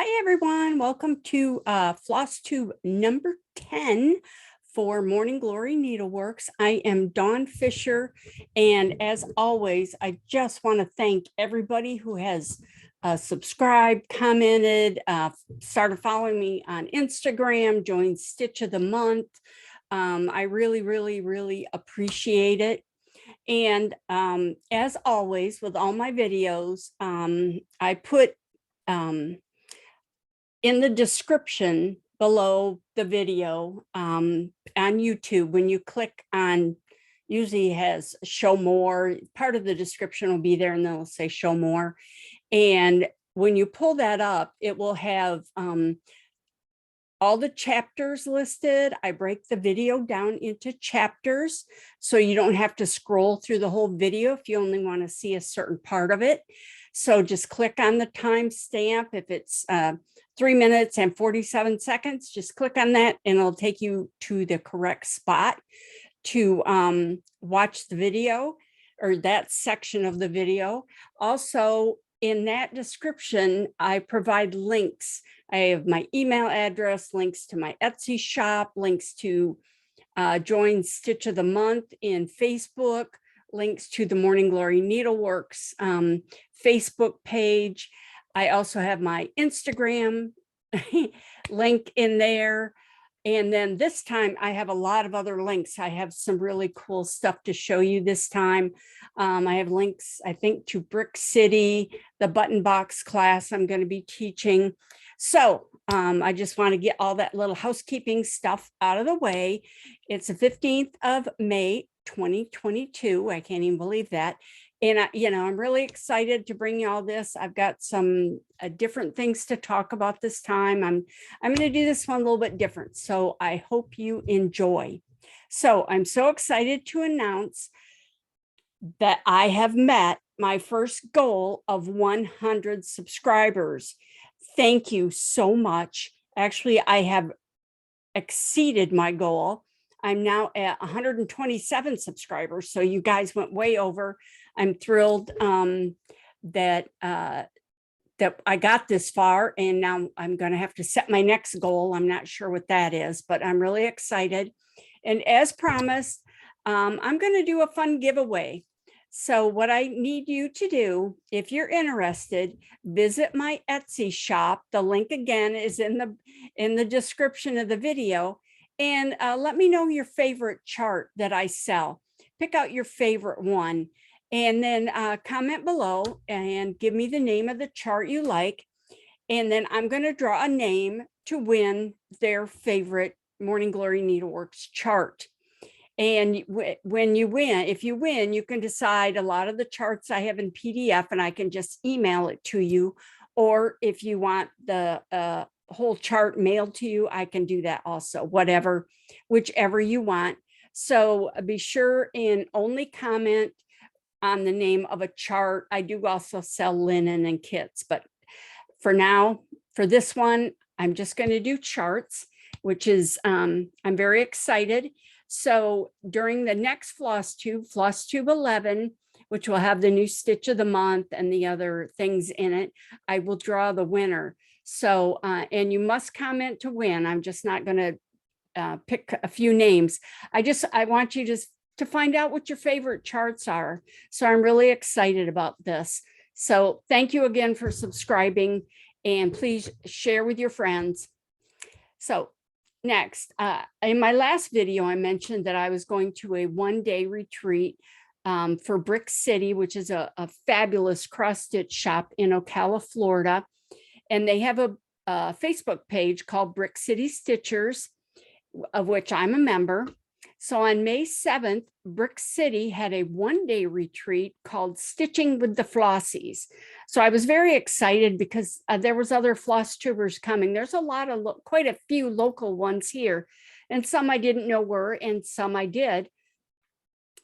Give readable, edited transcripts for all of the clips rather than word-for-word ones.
Hi, everyone. Welcome to FlossTube number 10 for Morning Glory Needleworks. I am Dawn Fisher, and as always, I just want to thank everybody who has subscribed, commented, started following me on Instagram, joined Stitch of the Month. I really appreciate it. And as always, with all my videos, I put in the description below the video on YouTube, when you click on, usually has show more, part of the description will be there and then it'll say show more. And when you pull that up, it will have all the chapters listed. I break the video down into chapters, so you don't have to scroll through the whole video if you only want to see a certain part of it. So just click on the timestamp. If it's 3 minutes and 47 seconds, just click on that and it'll take you to the correct spot to watch the video, or that section of the video. Also, in that description, I provide links. I have my email address, links to my Etsy shop, links to join Stitch of the Month in Facebook, links to the Morning Glory Needleworks Facebook page. I also have my Instagram link in there. And then this time I have a lot of other links. I have some really cool stuff to show you this time. I have links, I think, to Brick City, the button box class I'm going to be teaching. So I just want to get all that little housekeeping stuff out of the way. It's the 15th of May, 2022. I can't even believe that. And I'm really excited to bring you all this. I've got some different things to talk about this time. I'm going to do this one a little bit different, so I hope you enjoy. So I'm so excited to announce that I have met my first goal of 100 subscribers. Thank you so much. Actually, I have exceeded my goal. I'm now at 127 subscribers, so you guys went way over. I'm thrilled that I got this far, and now I'm going to have to set my next goal. I'm not sure what that is, but I'm really excited. And as promised, I'm going to do a fun giveaway. So what I need you to do, if you're interested, visit my Etsy shop. The link again is in the description of the video. And let me know your favorite chart that I sell. Pick out your favorite one, and then comment below and give me the name of the chart you like. And then I'm going to draw a name to win their favorite Morning Glory Needleworks chart. And when you win, if you win, you can decide. A lot of the charts I have in PDF, and I can just email it to you. Or if you want the whole chart mailed to you, I can do that also, whichever you want. So be sure and only comment on the name of a chart. I do also sell linen and kits, but for now, for this one, I'm just going to do charts, which is, I'm very excited. So during the next FlossTube 11, which will have the new Stitch of the Month and the other things in it, I will draw the winner. So, and you must comment to win. I'm just not going to pick a few names. I want you to find out what your favorite charts are. So I'm really excited about this. So thank you again for subscribing, and please share with your friends. So next, in my last video, I mentioned that I was going to a one-day retreat for Brick City, which is a fabulous cross-stitch shop in Ocala, Florida. And they have a Facebook page called Brick City Stitchers, of which I'm a member. So on May 7th, Brick City had a one-day retreat called Stitching with the Flossies. So I was very excited because there was other FlossTubers coming. There's quite a few local ones here, and some I didn't know were, and some I did.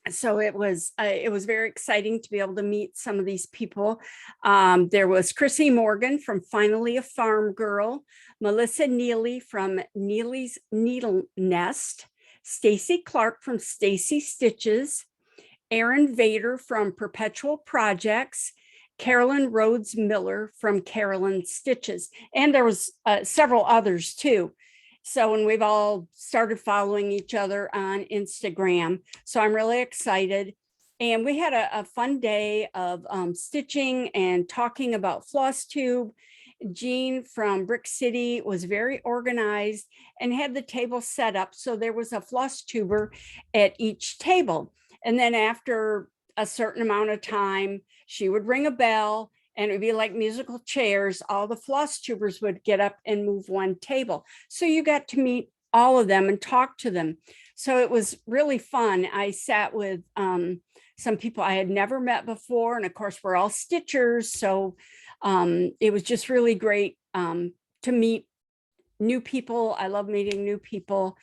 So it was very exciting to be able to meet some of these people. There was Chrissy Morgan from Finally a Farm Girl, Melissa Neely from Neely's Needle Nest, Stacy Clark from Stacy Stitches, Erin Vader from Perpetual Projects, Carolyn Rhodes Miller from Carolyn Stitches. And there was several others too. So, and we've all started following each other on Instagram. So I'm really excited. And we had a fun day of stitching and talking about FlossTube. Jean from Brick City was very organized and had the table set up. So there was a FlossTuber at each table. And then after a certain amount of time, she would ring a bell and it would be like musical chairs. All the FlossTubers would get up and move one table. So you got to meet all of them and talk to them. So it was really fun. I sat with some people I had never met before. And of course, we're all stitchers. So it was just really great to meet new people. I love meeting new people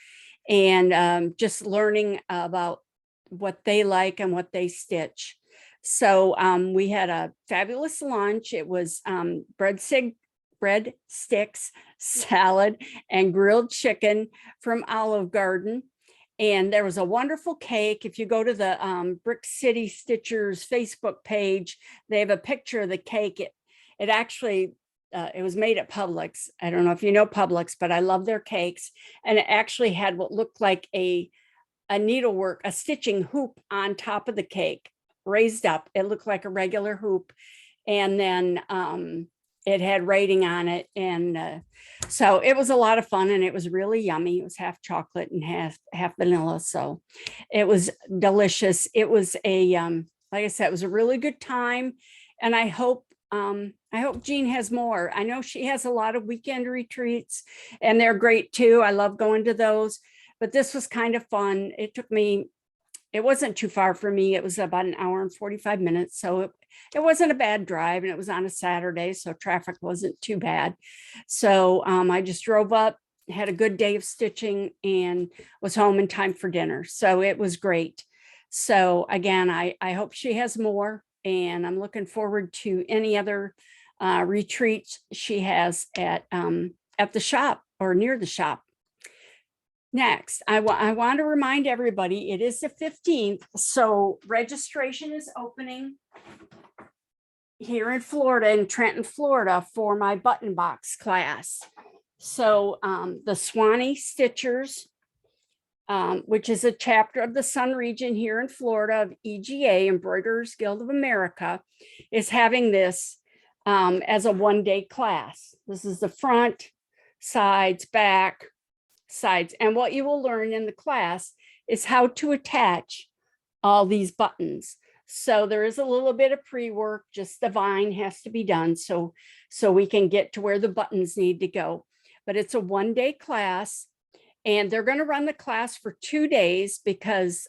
and just learning about what they like and what they stitch. So we had a fabulous lunch. It was breadsticks, salad, and grilled chicken from Olive Garden. And there was a wonderful cake. If you go to the Brick City Stitchers Facebook page, they have a picture of the cake. It actually, it was made at Publix. I don't know if you know Publix, but I love their cakes. And it actually had what looked like a needlework, a stitching hoop on top of the cake, raised up. It looked like a regular hoop. And then it had writing on it. And so it was a lot of fun and it was really yummy. It was half chocolate and half vanilla. So it was delicious. It was like I said, it was a really good time. And I hope Jean has more. I know she has a lot of weekend retreats and they're great too. I love going to those, but this was kind of fun. It wasn't too far for me. It was about an hour and 45 minutes. So it wasn't a bad drive and it was on a Saturday. So traffic wasn't too bad. So I just drove up, had a good day of stitching and was home in time for dinner. So it was great. So again, I hope she has more and I'm looking forward to any other retreats she has at the shop or near the shop. Next, I want to remind everybody, it is the 15th, so registration is opening here in Florida, in Trenton, Florida, for my button box class. So the Swanee Stitchers, which is a chapter of the Sun region here in Florida of EGA, Embroiderers Guild of America, is having this as a one-day class. This is the front, sides, back, sides. And what you will learn in the class is how to attach all these buttons. So there is a little bit of pre-work, just the vine has to be done so we can get to where the buttons need to go. But it's a one-day class and they're going to run the class for 2 days because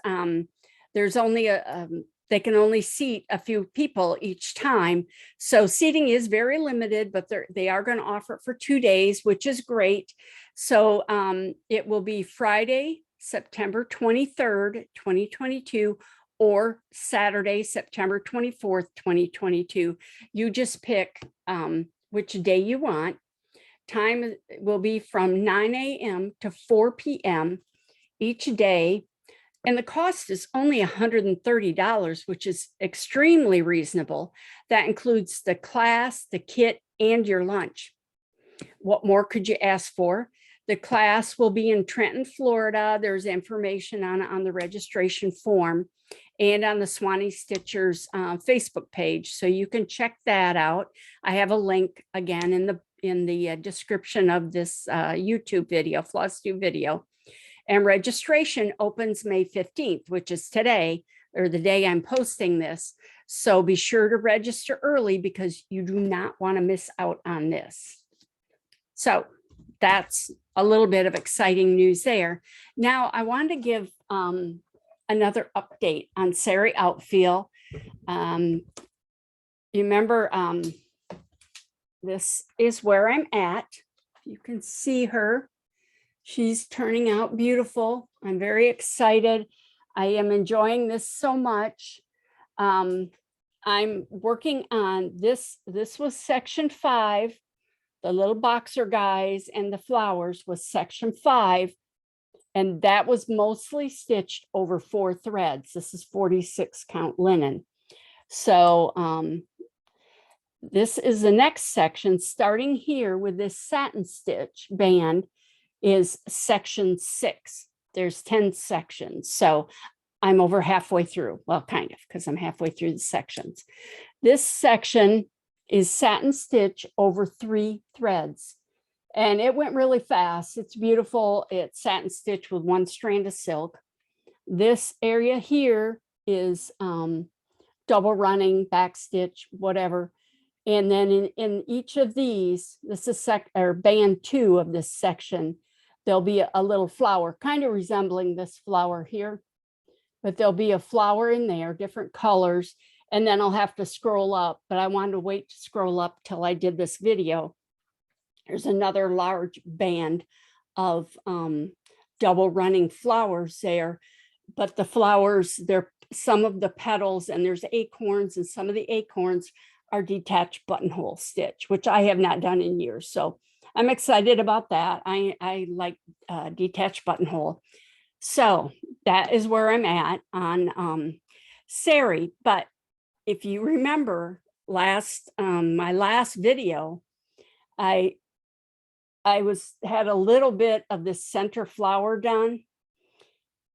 there's only they can only seat a few people each time. So seating is very limited, but they are going to offer it for 2 days, which is great. So it will be Friday, September 23rd, 2022, or Saturday, September 24th, 2022. You just pick which day you want. Time will be from 9 a.m. to 4 p.m. each day. And the cost is only $130, which is extremely reasonable. That includes the class, the kit, and your lunch. What more could you ask for? The class will be in Trenton, Florida. There's information on the registration form and on the Swanee Stitchers Facebook page. So you can check that out. I have a link again in the description of this YouTube video, FlossTube video. And registration opens May 15th, which is today, or the day I'm posting this. So be sure to register early because you do not want to miss out on this. So that's a little bit of exciting news there. Now I want to give another update on Sary Outfil. You remember, this is where I'm at. You can see her. She's turning out beautiful. I'm very excited. I am enjoying this so much. I'm working on this. This was section 5. The little boxer guys and the flowers was section 5. And that was mostly stitched over 4 threads. This is 46 count linen. So This is the next section, starting here with this satin stitch band is section 6. There's 10 sections. So I'm over halfway through. Well, kind of, because I'm halfway through the sections. This section is satin stitch over 3 threads. And it went really fast. It's beautiful. It's satin stitch with 1 strand of silk. This area here is double running, back stitch, whatever. And then in each of these, this is band 2 of this section, there'll be a little flower, kind of resembling this flower here, but there'll be a flower in there, different colors, and then I'll have to scroll up, but I wanted to wait to scroll up till I did this video. There's another large band of double running flowers there, but the flowers, they're some of the petals, and there's acorns, and some of the acorns are detached buttonhole stitch, which I have not done in years. So I'm excited about that. I like detached buttonhole. So that is where I'm at on Sary. But if you remember my last video, I had a little bit of this center flower done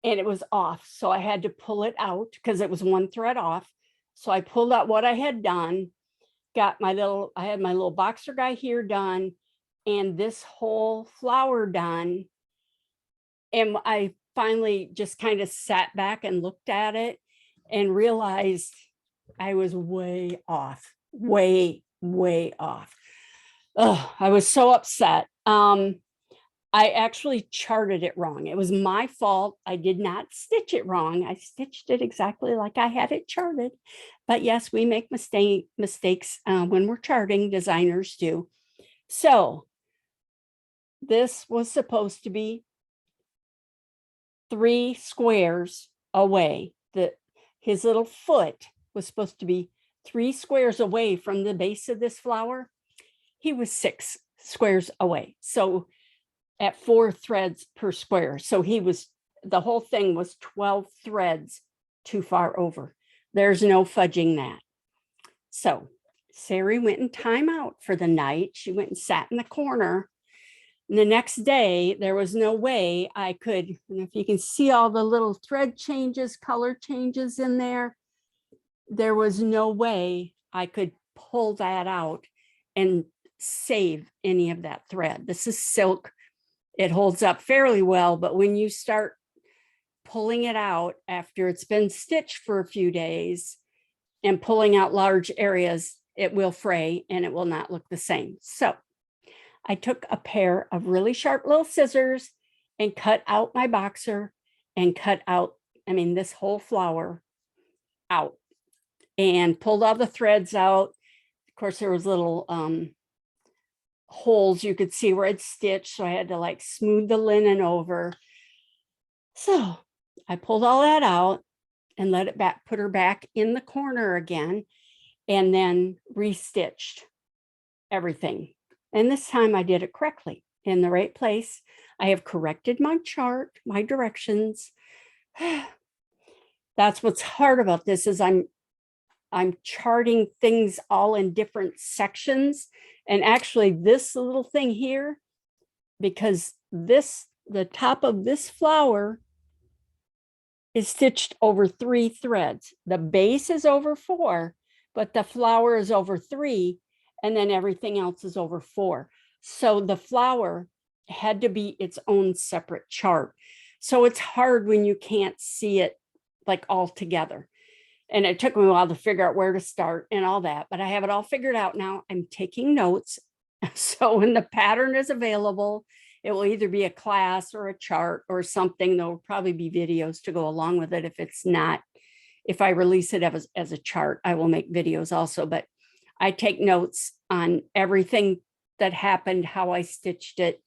and it was off. So I had to pull it out because it was 1 thread off. So I pulled out what I had done, I had my little boxer guy here done and this whole flower done. And I finally just kind of sat back and looked at it and realized I was way off, way off. Oh, I was so upset. I actually charted it wrong. It was my fault. I did not stitch it wrong. I stitched it exactly like I had it charted. But yes, we make mistakes when we're charting, designers do. So this was supposed to be 3 squares away. His little foot was supposed to be 3 squares away from the base of this flower. He was 6 squares away. So at 4 threads per square. So the whole thing was 12 threads too far over. There's no fudging that. So Sary went in timeout for the night. She went and sat in the corner. And the next day, there was no way I could, and if you can see all the little thread changes, color changes in there, there was no way I could pull that out and save any of that thread. This is silk. It holds up fairly well, but when you start pulling it out after it's been stitched for a few days and pulling out large areas, it will fray and it will not look the same. So I took a pair of really sharp little scissors and cut out my boxer and cut out, this whole flower out and pulled all the threads out. Of course, there was little holes you could see where I'd stitched, so I had to like smooth the linen over. So I pulled all that out and let it put her back in the corner again, and then restitched everything. And this time I did it correctly in the right place. I have corrected my chart, my directions. That's what's hard about this is I'm charting things all in different sections. And actually this little thing here, because the top of this flower is stitched over 3 threads. The base is over 4, but the flower is over 3, and then everything else is over 4. So the flower had to be its own separate chart. So it's hard when you can't see it like all together. And it took me a while to figure out where to start and all that, but I have it all figured out now. I'm taking notes. So when the pattern is available, it will either be a class or a chart or something. There will probably be videos to go along with it. If it's not, if I release it as a chart, I will make videos also, but I take notes on everything that happened, how I stitched it,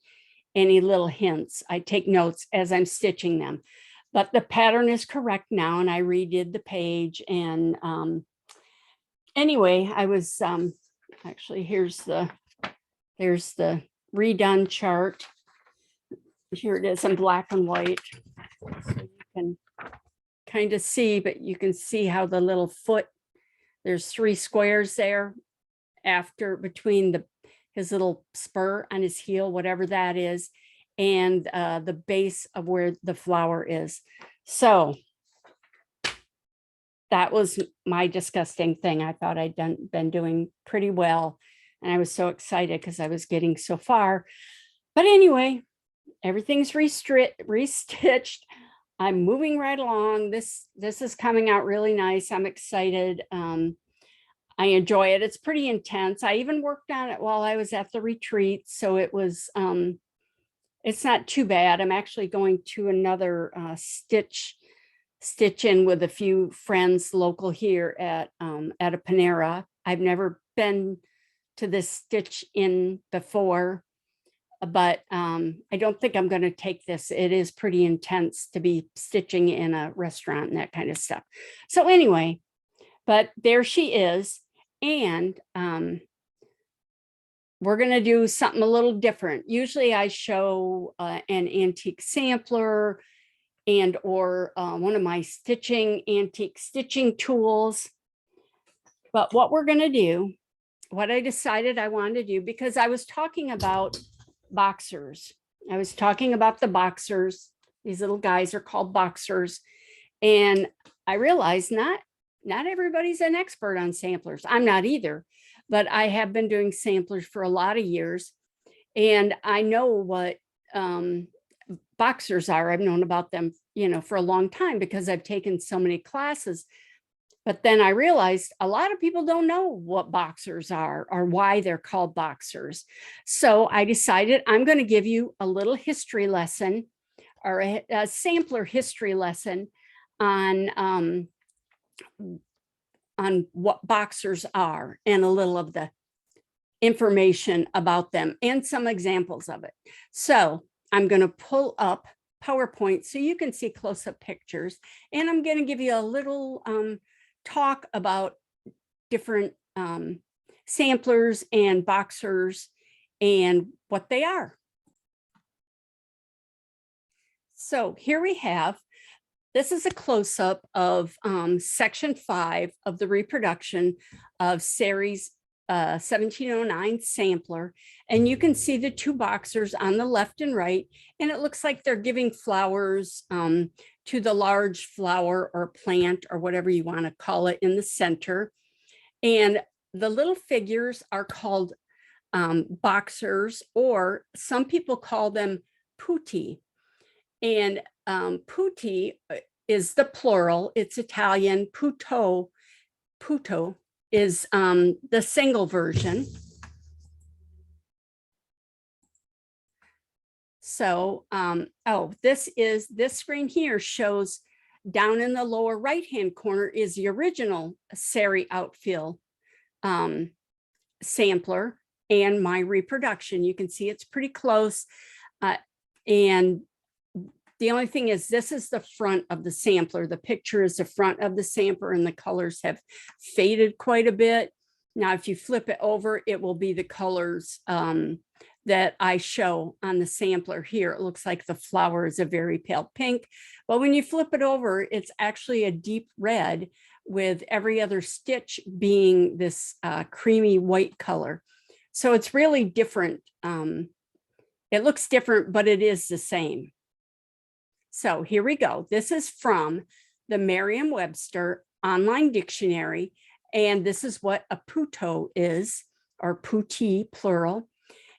any little hints. I take notes as I'm stitching them. But the pattern is correct now, and I redid the page. And anyway, I was actually there's the redone chart. Here it is in black and white. So you can kind of see, but you can see how the little foot, there's 3 squares there, after between his little spur on his heel, whatever that is, and the base of where the flower is. So that was my disgusting thing. I thought I'd been doing pretty well. And I was so excited because I was getting so far. But anyway, everything's restitched. I'm moving right along. This is coming out really nice. I'm excited. I enjoy it. It's pretty intense. I even worked on it while I was at the retreat. So it was, it's not too bad. I'm actually going to another stitch in with a few friends local here at a Panera. I've never been to this stitch in before, but I don't think I'm going to take this. It is pretty intense to be stitching in a restaurant and that kind of stuff. So anyway, but there she is. And we're going to do something a little different. Usually I show an antique sampler and or one of my antique stitching tools. But what we're going to do, what I decided I wanted to do, because I was talking about boxers. I was talking about the boxers. These little guys are called boxers. And I realized not everybody's an expert on samplers. I'm not either, but I have been doing samplers for a lot of years. And I know what boxers are. I've known about them, for a long time because I've taken so many classes. But then I realized a lot of people don't know what boxers are or why they're called boxers. So I decided I'm going to give you a little history lesson or a sampler history lesson on what boxers are and a little of the information about them and some examples of it. So I'm going to pull up PowerPoint so you can see close-up pictures, and I'm going to give you a little talk about different samplers and boxers and what they are. So here we have, this is a close-up of section 5 of the reproduction of Sary's 1709 sampler. And you can see the two boxers on the left and right, and it looks like they're giving flowers to the large flower or plant or whatever you want to call it in the center. And the little figures are called boxers, or some people call them putti. And putti is the plural. It's Italian. Puto is the single version. So, this screen here shows down in the lower right-hand corner is the original Sary Outfil sampler and my reproduction. You can see it's pretty close. And the only thing is, this is the front of the sampler. The picture is the front of the sampler and the colors have faded quite a bit. Now, if you flip it over, it will be the colors that I show on the sampler here. It looks like the flower is a very pale pink, but when you flip it over, it's actually a deep red with every other stitch being this creamy white color. So it's really different. It looks different, but it is the same. So here we go. This is from the Merriam-Webster online dictionary, and this is what a puto is, or putti, plural.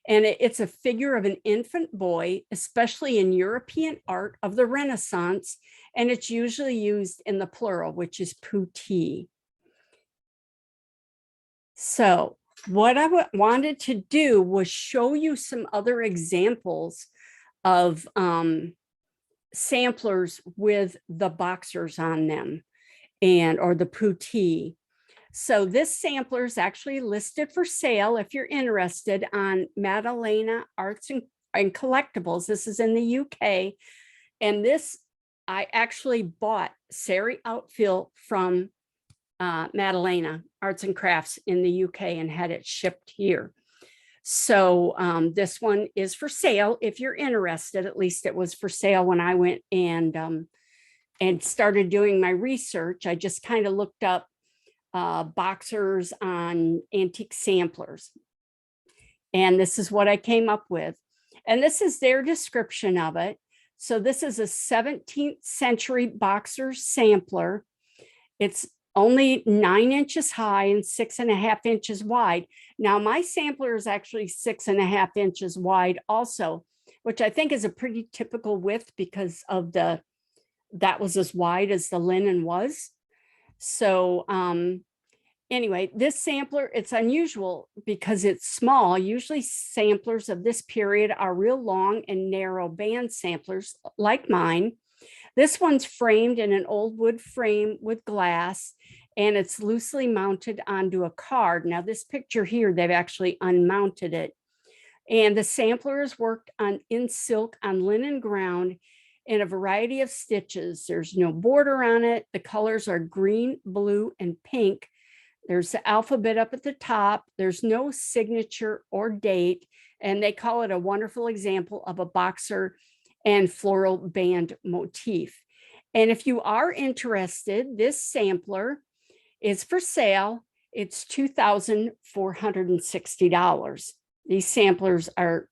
And it's a figure of an infant boy, especially in European art of the Renaissance, and it's usually used in the plural, which is putti. So what I wanted to do was show you some other examples of samplers with the boxers on them or the putti. So this sampler is actually listed for sale if you're interested on Madalena Arts and Collectibles. This is in the UK. And this, I actually bought Sary Outfil from Madalena Arts and Crafts in the UK and had it shipped here. So this one is for sale if you're interested. At least it was for sale when I went and started doing my research. I just kind of looked up boxers on antique samplers. And this is what I came up with. And this is their description of it. So this is a 17th century boxer sampler. It's only 9 inches high and 6.5 inches wide. Now my sampler is actually 6.5 inches wide also, which I think is a pretty typical width because of that was as wide as the linen was. So anyway, this sampler, it's unusual because it's small. Usually samplers of this period are real long and narrow band samplers like mine. This one's framed in an old wood frame with glass, and it's loosely mounted onto a card. Now this picture here, they've actually unmounted it. And the sampler is worked on in silk on linen ground in a variety of stitches. There's no border on it. The colors are green, blue, and pink. There's the alphabet up at the top. There's no signature or date, and they call it a wonderful example of a boxer and floral band motif. And if you are interested, this sampler is for sale. It's $2,460. These samplers are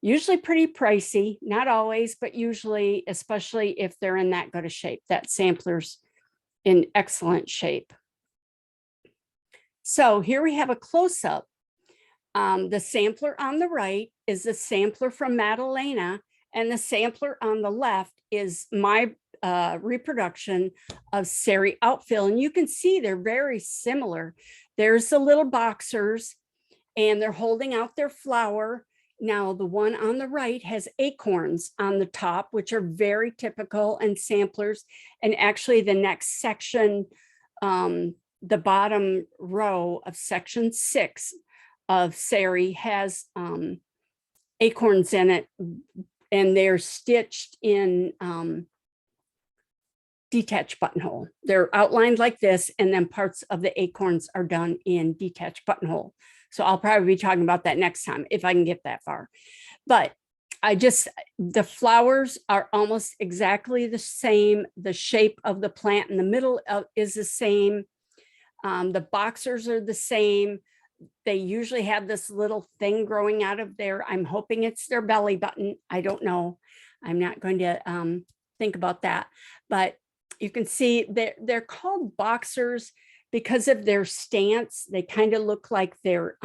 usually pretty pricey, not always, but usually, especially if they're in that good a shape. That sampler's in excellent shape. So here we have a close-up. The sampler on the right is the sampler from Madalena, and the sampler on the left is my reproduction of Sary Outfil. And you can see they're very similar. There's the little boxers, and they're holding out their flower. Now, the one on the right has acorns on the top, which are very typical and samplers. And actually the next section, the bottom row of section 6 of Sary has acorns in it, and they're stitched in detached buttonhole. They're outlined like this, and then parts of the acorns are done in detached buttonhole. So I'll probably be talking about that next time if I can get that far. But the flowers are almost exactly the same. The shape of the plant in the middle is the same. The boxers are the same. They usually have this little thing growing out of there. I'm hoping it's their belly button. I don't know. I'm not going to think about that. But you can see they're called boxers because of their stance. They kind of look like they're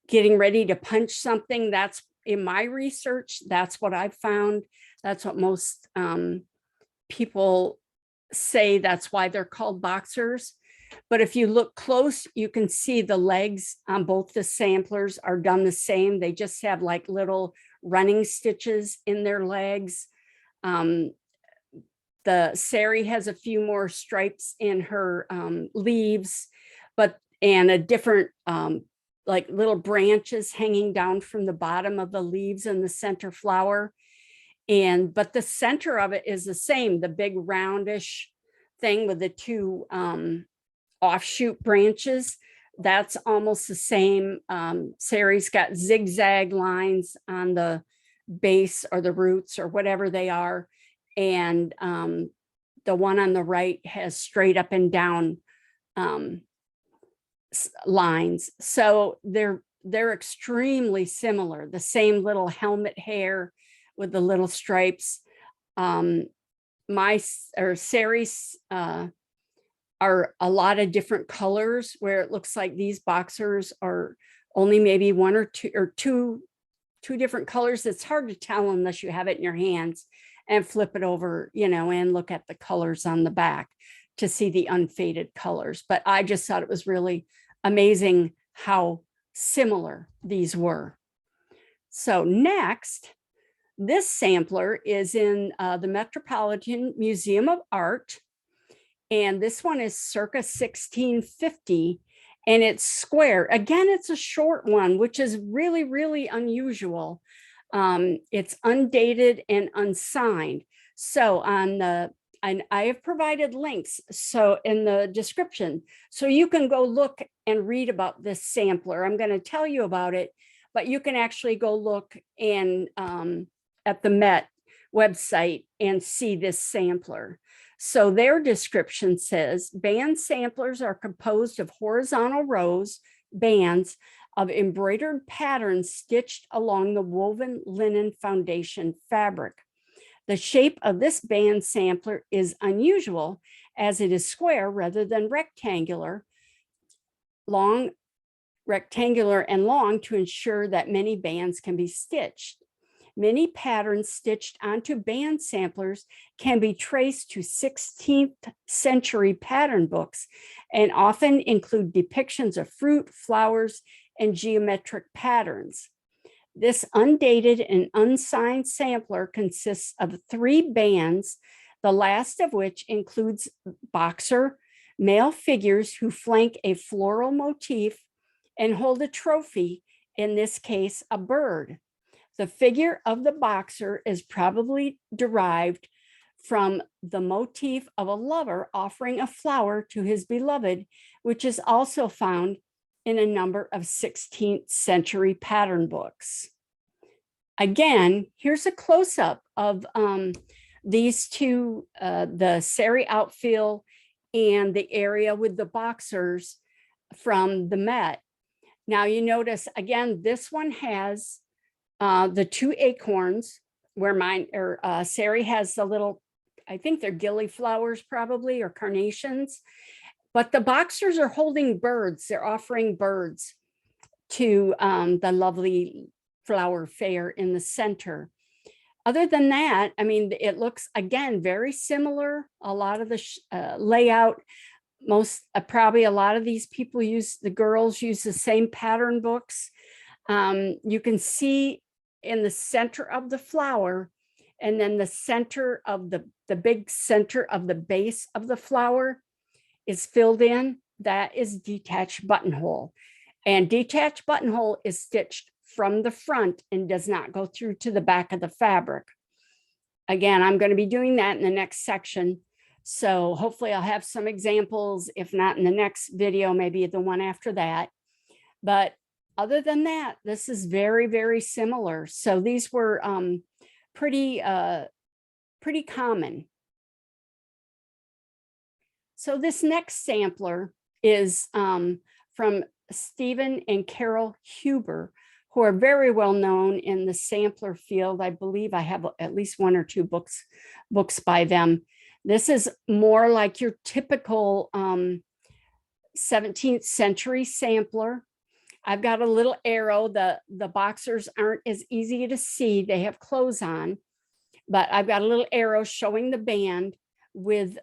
getting ready to punch something. That's in my research. That's what I've found. That's what most people say. That's why they're called boxers. But if you look close, you can see the legs on both the samplers are done the same. They just have like little running stitches in their legs. The Sary has a few more stripes in her leaves, and a different like little branches hanging down from the bottom of the leaves in the center flower. But the center of it is the same, the big roundish thing with the two offshoot branches. That's almost the same. Sary's got zigzag lines on the base or the roots or whatever they are. And the one on the right has straight up and down lines. So they're extremely similar. The same little helmet hair with the little stripes. Sary's are a lot of different colors, where it looks like these boxers are only maybe one or two different colors. It's hard to tell unless you have it in your hands and flip it over, and look at the colors on the back to see the unfaded colors. But I just thought it was really amazing how similar these were. So next, this sampler is in the Metropolitan Museum of Art. And this one is circa 1650, and it's square. Again, it's a short one, which is really, really unusual. It's undated and unsigned. So and I have provided links so in the description, so you can go look and read about this sampler. I'm going to tell you about it, but you can actually go look at the Met website and see this sampler. So their description says, band samplers are composed of horizontal rows, bands of embroidered patterns stitched along the woven linen foundation fabric. The shape of this band sampler is unusual as it is square rather than rectangular and long to ensure that many bands can be stitched. Many patterns stitched onto band samplers can be traced to 16th century pattern books and often include depictions of fruit, flowers, and geometric patterns. This undated and unsigned sampler consists of 3 bands, the last of which includes boxer male figures who flank a floral motif and hold a trophy, in this case, a bird. The figure of the boxer is probably derived from the motif of a lover offering a flower to his beloved, which is also found in a number of 16th century pattern books. Again, here's a close-up of these two, the Sary Outfil and the area with the boxers from the Met. Now you notice, again, this one has the 2 acorns where Sary has the little, I think they're gillyflowers probably, or carnations, but the boxers are holding birds. They're offering birds to the lovely flower fair in the center. Other than that, I mean, it looks, again, very similar. A lot of the layout, probably a lot of these people the girls use the same pattern books. You can see in the center of the flower, and then the center of the big center of the base of the flower is filled in. That is detached buttonhole. And detached buttonhole is stitched from the front and does not go through to the back of the fabric. Again, I'm going to be doing that in the next section. So hopefully I'll have some examples, if not in the next video, maybe the one after that. But other than that, this is very, very similar. So these were pretty common. So this next sampler is from Stephen and Carol Huber, who are very well known in the sampler field. I believe I have at least 1 or 2 books by them. This is more like your typical 17th century sampler. I've got a little arrow. The boxers aren't as easy to see. They have clothes on, but I've got a little arrow showing the band with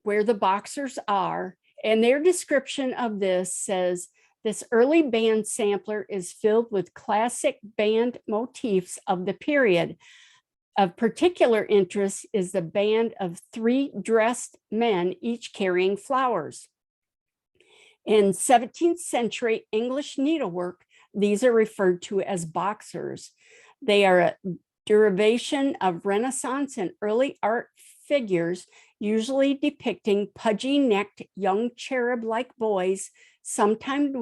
where the boxers are. And their description of this says, this early band sampler is filled with classic band motifs of the period. Of particular interest is the band of 3 dressed men, each carrying flowers. In 17th century English needlework, these are referred to as boxers. They are a derivation of Renaissance and early art figures, usually depicting pudgy-necked young cherub-like boys, sometimes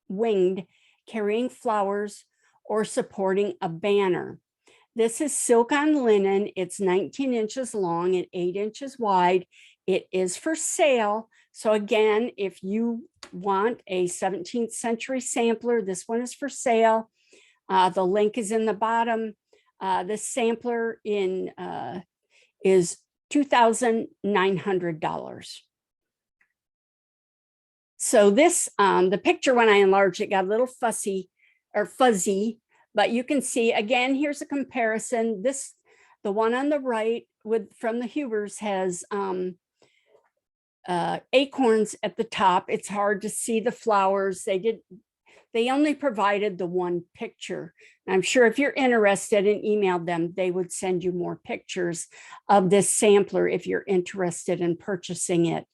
winged, carrying flowers or supporting a banner. This is silk on linen. It's 19 inches long and 8 inches wide. It is for sale. So again, if you want a 17th century sampler, this one is for sale. The link is in the bottom. This sampler is $2,900. So this, the picture, when I enlarged it, got a little fuzzy, but you can see, again, here's a comparison. The one on the right from the Hubers has acorns at the top. It's hard to see the flowers. They only provided the one picture. I'm sure if you're interested and emailed them, they would send you more pictures of this sampler if you're interested in purchasing it.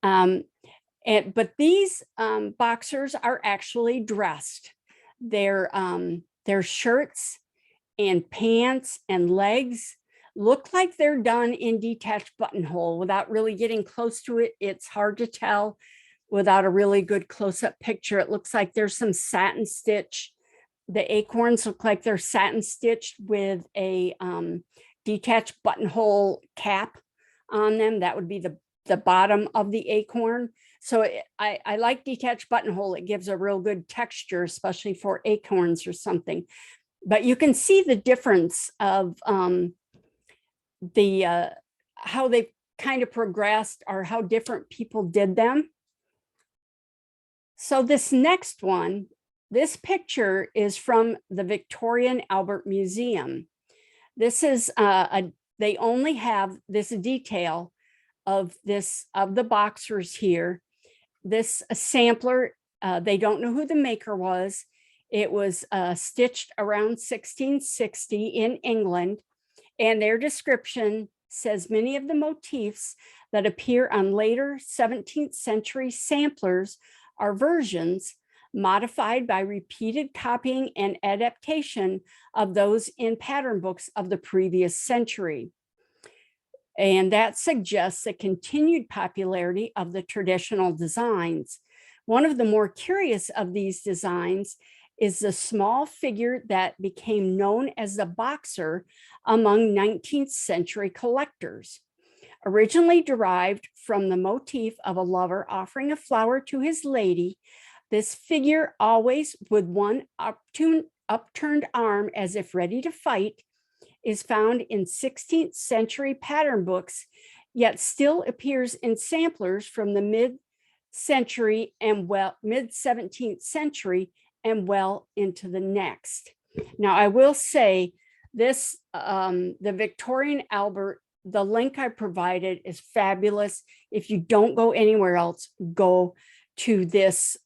But these boxers are actually dressed. Their shirts and pants and legs look like they're done in detached buttonhole. Without really getting close to it, it's hard to tell without a really good close-up picture. It looks like there's some satin stitch. The acorns look like they're satin stitched with a detached buttonhole cap on them. That would be the bottom of the acorn. So I like detached buttonhole. It gives a real good texture, especially for acorns or something. But you can see the difference of how they kind of progressed or how different people did them. So this next one, this picture is from the Victoria and Albert Museum. This is they only have this detail of the boxers here. This sampler, they don't know who the maker was. It was stitched around 1660 in England, and their description says many of the motifs that appear on later 17th century samplers are versions modified by repeated copying and adaptation of those in pattern books of the previous century. And that suggests the continued popularity of the traditional designs. One of the more curious of these designs is the small figure that became known as the boxer among 19th century collectors. Originally derived from the motif of a lover offering a flower to his lady, this figure, always with one upturned arm as if ready to fight, is found in 16th century pattern books, yet still appears in samplers from the mid-century and mid-17th century and well into the next. Now, I will say this, the Victorian Albert, the link I provided is fabulous. If you don't go anywhere else, go to this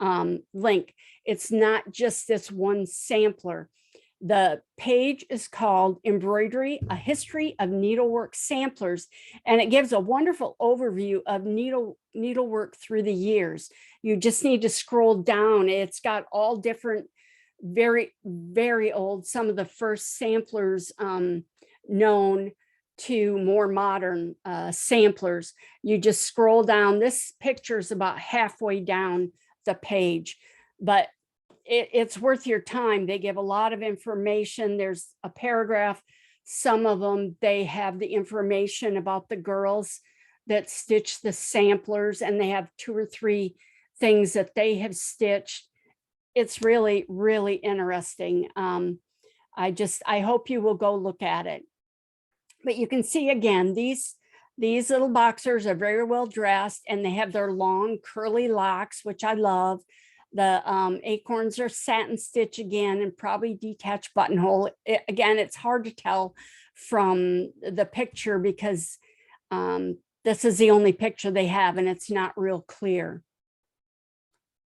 link. It's not just this one sampler. The page is called Embroidery, A History of Needlework Samplers, and it gives a wonderful overview of needlework through the years. You just need to scroll down. It's got all different, very, very old, some of the first samplers known to more modern samplers. You just scroll down. This picture is about halfway down the page, but it's worth your time. They give a lot of information. There's a paragraph. Some of them, they have the information about the girls that stitch the samplers, and they have 2 or 3 things that they have stitched. It's really, really interesting. I hope you will go look at it. But you can see again, these little boxers are very well dressed, and they have their long curly locks, which I love. The acorns are satin stitch again, and probably detached buttonhole. Again, it's hard to tell from the picture because this is the only picture they have, and it's not real clear.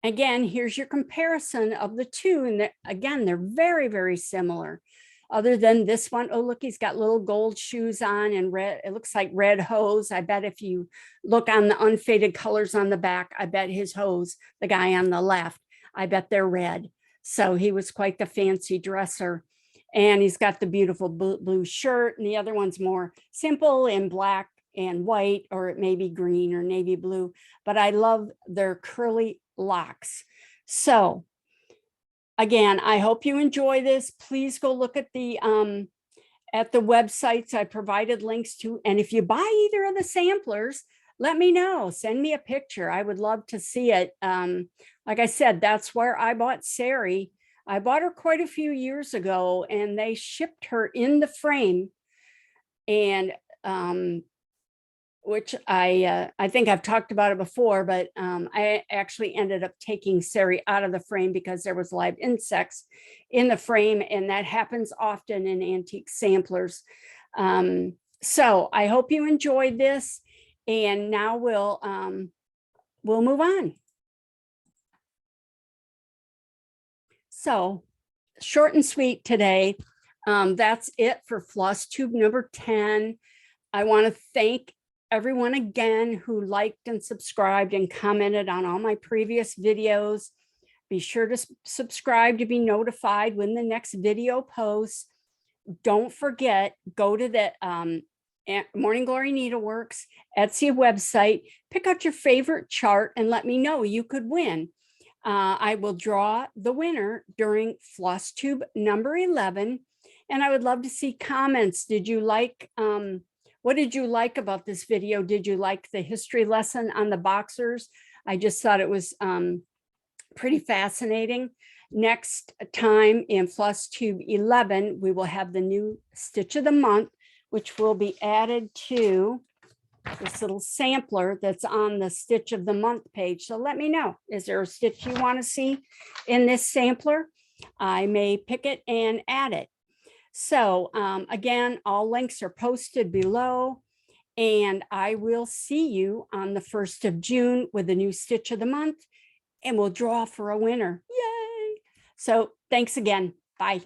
Again, here's your comparison of the two. And again, they're very, very similar. Other than this one, oh, look, he's got little gold shoes on and red, it looks like red hose. I bet if you look on the unfaded colors on the back, I bet his hose, the guy on the left, I bet they're red. So he was quite the fancy dresser. And he's got the beautiful blue shirt, and the other one's more simple in black and white, or it may be green or navy blue, but I love their curly locks. So again, I hope you enjoy this. Please go look at the websites I provided links to. And if you buy either of the samplers, let me know. Send me a picture. I would love to see it. Like I said, that's where I bought Sary. I bought her quite a few years ago, and they shipped her in the frame. And which I think I've talked about it before, but I actually ended up taking Sary out of the frame because there was live insects in the frame, and that happens often in antique samplers. So I hope you enjoyed this, and now we'll move on. So short and sweet today. That's it for FlossTube number 10. I want to thank everyone again who liked and subscribed and commented on all my previous videos. Be sure to subscribe to be notified when the next video posts. Don't forget, go to the Morning Glory Needleworks Etsy website, pick out your favorite chart and let me know. You could win. I will draw the winner during FlossTube number 11. And I would love to see comments. Did you like, what did you like about this video? Did you like the history lesson on the boxers? I just thought it was pretty fascinating. Next time in FlossTube 11, we will have the new Stitch of the Month, which will be added to this little sampler that's on the Stitch of the Month page. So let me know, is there a stitch you want to see in this sampler? I may pick it and add it. So again, all links are posted below, and I will see you on the 1st of June with the new Stitch of the Month, and we'll draw for a winner. Yay! So thanks again. Bye.